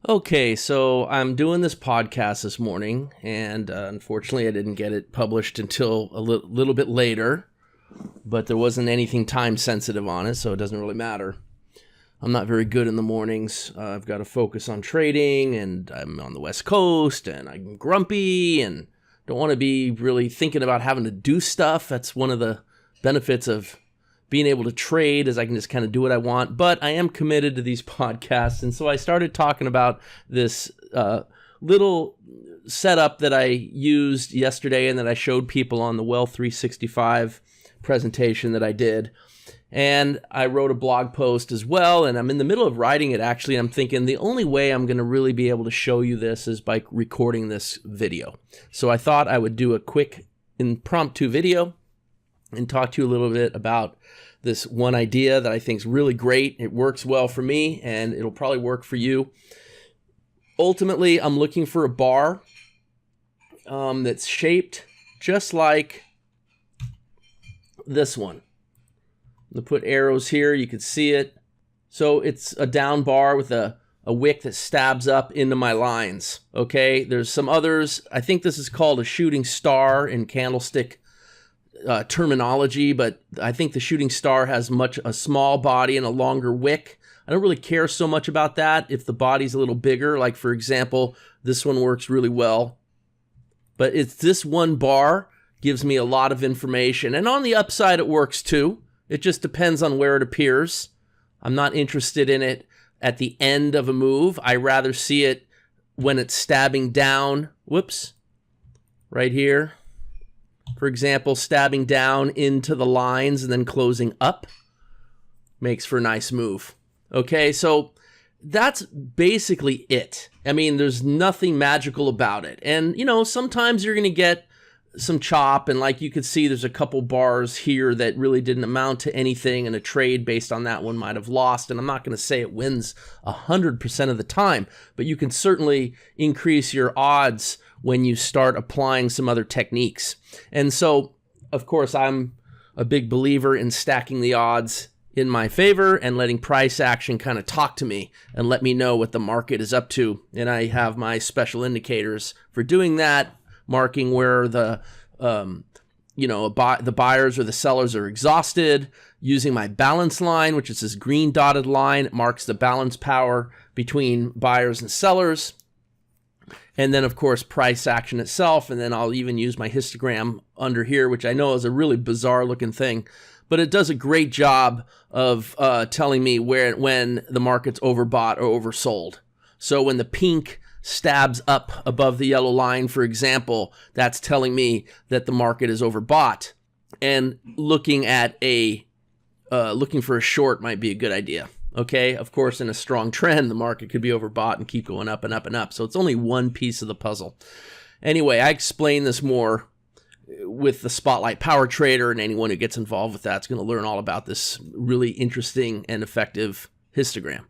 Okay, so I'm doing this podcast this morning, and unfortunately I didn't get it published until a little bit later, but there wasn't anything time sensitive on it, so it doesn't really matter. I'm not very good in the mornings. I've got to focus on trading, and I'm on the West Coast, and I'm grumpy, and don't want to be really thinking about having to do stuff. That's one of the benefits of being able to trade, is I can just kind of do what I want. But I am committed to these podcasts, and so I started talking about this little setup that I used yesterday and that I showed people on the Wealth 365 presentation that I did. And I wrote a blog post as well, and I'm in the middle of writing it actually. I'm thinking the only way I'm going to really be able to show you this is by recording this video. So I thought I would do a quick impromptu video and talk to you a little bit about this one idea that I think is really great. It works well for me, and it'll probably work for you. Ultimately, I'm looking for a bar that's shaped just like this one. I'm going to put arrows here. You can see it. So it's a down bar with a wick that stabs up into my lines. Okay, there's some others. I think this is called a shooting star in candlestick terminology, but I think the shooting star has a small body and a longer wick. I don't really care so much about that if the body's a little bigger. Like, for example, this one works really well. But it's this one bar gives me a lot of information. And on the upside, it works too. It just depends on where it appears. I'm not interested in it at the end of a move. I rather see it when it's stabbing down. Whoops. Right here. For example, stabbing down into the lines and then closing up makes for a nice move. Okay, so that's basically it. I mean, there's nothing magical about it. And, you know, sometimes you're going to get some chop, and like you could see, there's a couple bars here that really didn't amount to anything, and a trade based on that one might have lost. And I'm not going to say it wins 100% of the time, but you can certainly increase your odds when you start applying some other techniques. And so, of course, I'm a big believer in stacking the odds in my favor and letting price action kind of talk to me and let me know what the market is up to. And I have my special indicators for doing that, marking where the the buyers or the sellers are exhausted, using my balance line, which is this green dotted line. It marks the balance power between buyers and sellers. And then, of course, price action itself. And then I'll even use my histogram under here, which I know is a really bizarre looking thing, but it does a great job of telling me when the market's overbought or oversold. So when the pink stabs up above the yellow line, for example, that's telling me that the market is overbought. And looking for a short might be a good idea. Okay, of course, in a strong trend, the market could be overbought and keep going up and up and up. So it's only one piece of the puzzle. Anyway, I explain this more with the Spotlight Power Trader, and anyone who gets involved with that's going to learn all about this really interesting and effective histogram.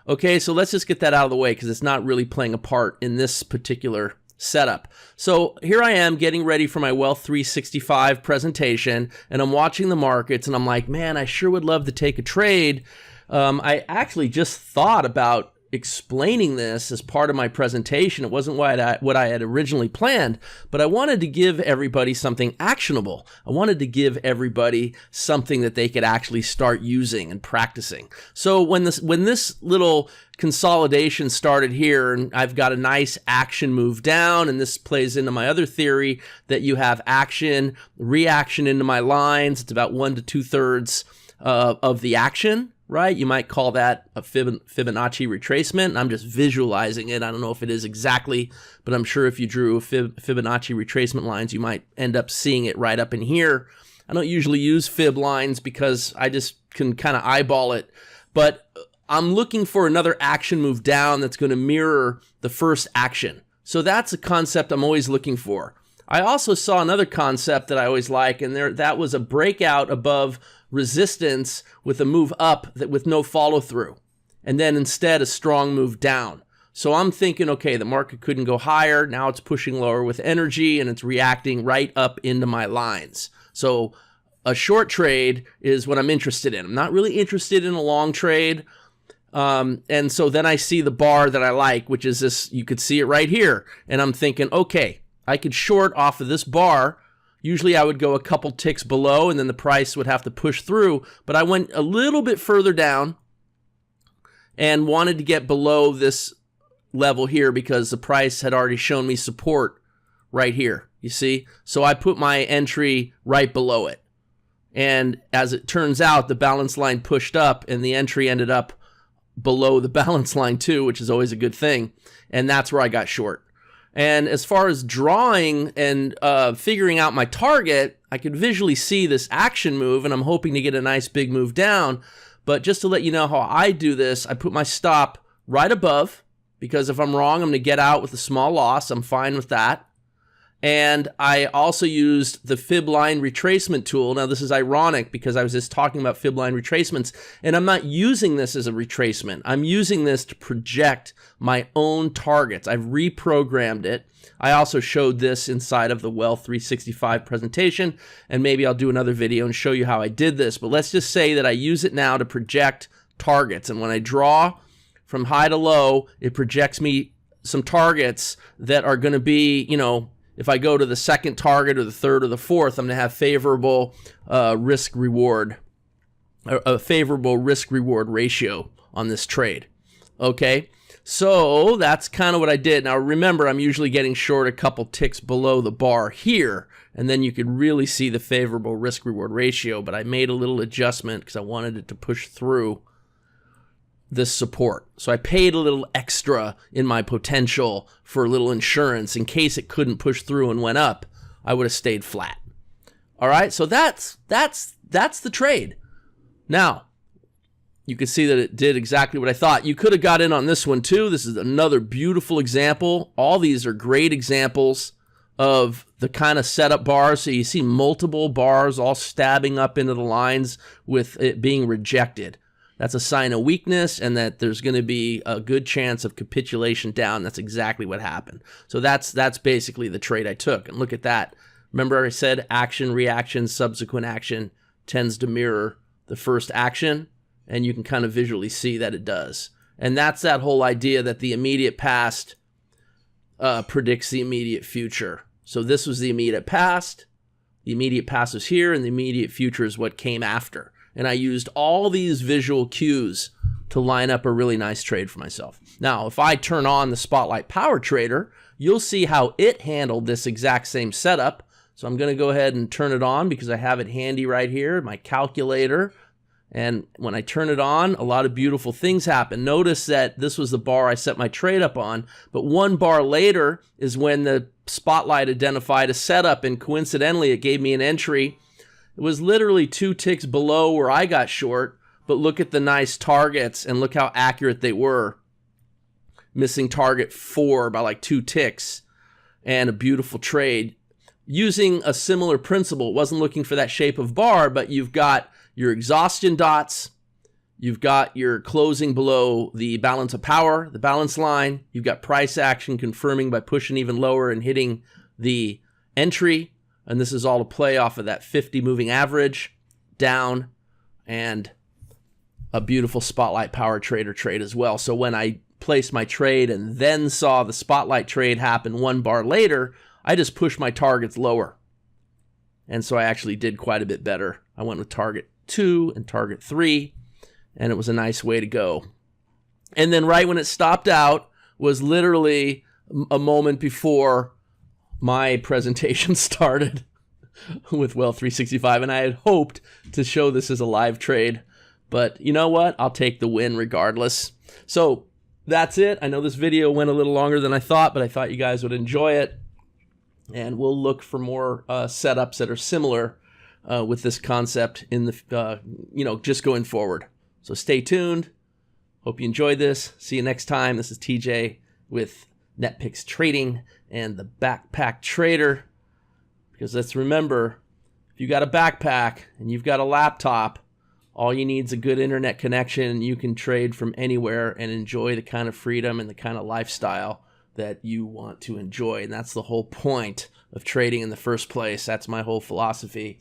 Okay, so let's just get that out of the way because it's not really playing a part in this particular setup. So here I am getting ready for my Wealth 365 presentation, and I'm watching the markets, and I'm like, man, I sure would love to take a trade. I actually just thought about explaining this as part of my presentation. It wasn't what I had originally planned, but I wanted to give everybody something actionable. I wanted to give everybody something that they could actually start using and practicing. So when this little consolidation started here, and I've got a nice action move down, and this plays into my other theory that you have action, reaction into my lines. It's about 1 to 2/3 of the action. Right? You might call that a Fibonacci retracement. I'm just visualizing it. I don't know if it is exactly, but I'm sure if you drew Fibonacci retracement lines, you might end up seeing it right up in here. I don't usually use fib lines because I just can kind of eyeball it, but I'm looking for another action move down that's going to mirror the first action. So that's a concept I'm always looking for. I also saw another concept that I always like, and that was a breakout above resistance with a move up with no follow through, and then instead a strong move down. So I'm thinking, okay, the market couldn't go higher. Now it's pushing lower with energy, and it's reacting right up into my lines. So a short trade is what I'm interested in. I'm not really interested in a long trade. And so then I see the bar that I like, which is this, you could see it right here. And I'm thinking, okay, I could short off of this bar. Usually I would go a couple ticks below and then the price would have to push through. But I went a little bit further down and wanted to get below this level here because the price had already shown me support right here, you see? So I put my entry right below it. And as it turns out, the balance line pushed up and the entry ended up below the balance line too, which is always a good thing. And that's where I got short. And as far as drawing and figuring out my target, I could visually see this action move, and I'm hoping to get a nice big move down. But just to let you know how I do this, I put my stop right above, because if I'm wrong, I'm going to get out with a small loss. I'm fine with that. And I also used the fib line retracement tool. Now, this is ironic because I was just talking about fib line retracements, and I'm not using this as a retracement. I'm using this to project my own targets. I've reprogrammed it. I also showed this inside of the Wealth 365 presentation, and maybe I'll do another video and show you how I did this. But let's just say that I use it now to project targets. And when I draw from high to low, it projects me some targets that are going to be, you know, if I go to the second target or the third or the fourth, I'm going to have favorable risk-reward, a favorable risk-reward ratio on this trade. Okay, so that's kind of what I did. Now remember, I'm usually getting short a couple ticks below the bar here, and then you could really see the favorable risk-reward ratio, but I made a little adjustment because I wanted it to push through this support. So I paid a little extra in my potential for a little insurance in case it couldn't push through and went up. I would have stayed flat. All right, so that's the trade. Now, you can see that it did exactly what I thought. You could have got in on this one too. This is another beautiful example. All these are great examples of the kind of setup bars. So you see multiple bars all stabbing up into the lines with it being rejected. That's a sign of weakness and that there's going to be a good chance of capitulation down. That's exactly what happened. So that's basically the trade I took. And look at that. Remember I said action, reaction, subsequent action tends to mirror the first action, and you can kind of visually see that it does. And that's that whole idea that the immediate past predicts the immediate future. So this was the immediate past was here, and the immediate future is what came after. And I used all these visual cues to line up a really nice trade for myself. Now, if I turn on the Spotlight Power Trader, you'll see how it handled this exact same setup. So I'm going to go ahead and turn it on because I have it handy right here, my calculator. And when I turn it on, a lot of beautiful things happen. Notice that this was the bar I set my trade up on, but one bar later is when the Spotlight identified a setup, and coincidentally, it gave me an entry. It was literally 2 ticks below where I got short, but look at the nice targets and look how accurate they were. Missing target 4 by like 2 ticks, and a beautiful trade. Using a similar principle, it wasn't looking for that shape of bar, but you've got your exhaustion dots, you've got your closing below the balance of power, the balance line, you've got price action confirming by pushing even lower and hitting the entry. And this is all to play off of that 50 moving average down, and a beautiful Spotlight Power Trader trade as well. So when I placed my trade and then saw the Spotlight trade happen 1 bar later, I just pushed my targets lower. And so I actually did quite a bit better. I went with target 2 and target 3, and it was a nice way to go. And then right when it stopped out was literally a moment before my presentation started with Wealth 365, and I had hoped to show this as a live trade, but you know what? I'll take the win regardless. So that's it. I know this video went a little longer than I thought, but I thought you guys would enjoy it, and we'll look for more setups that are similar with this concept in the just going forward. So stay tuned. Hope you enjoyed this. See you next time. This is TJ with NetPicks Trading and the Backpack Trader. Because let's remember, if you got a backpack and you've got a laptop, all you need is a good internet connection, and you can trade from anywhere and enjoy the kind of freedom and the kind of lifestyle that you want to enjoy. And that's the whole point of trading in the first place. That's my whole philosophy.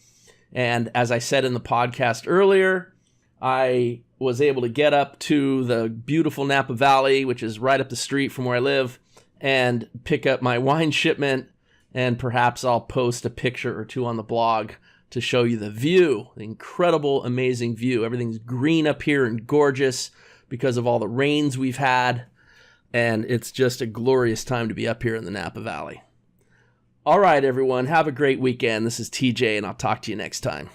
And as I said in the podcast earlier, I was able to get up to the beautiful Napa Valley, which is right up the street from where I live, and pick up my wine shipment. And perhaps I'll post a picture or two on the blog to show you the view, the incredible, amazing view. Everything's green up here and gorgeous because of all the rains we've had. And it's just a glorious time to be up here in the Napa Valley. All right, everyone, have a great weekend. This is TJ, and I'll talk to you next time.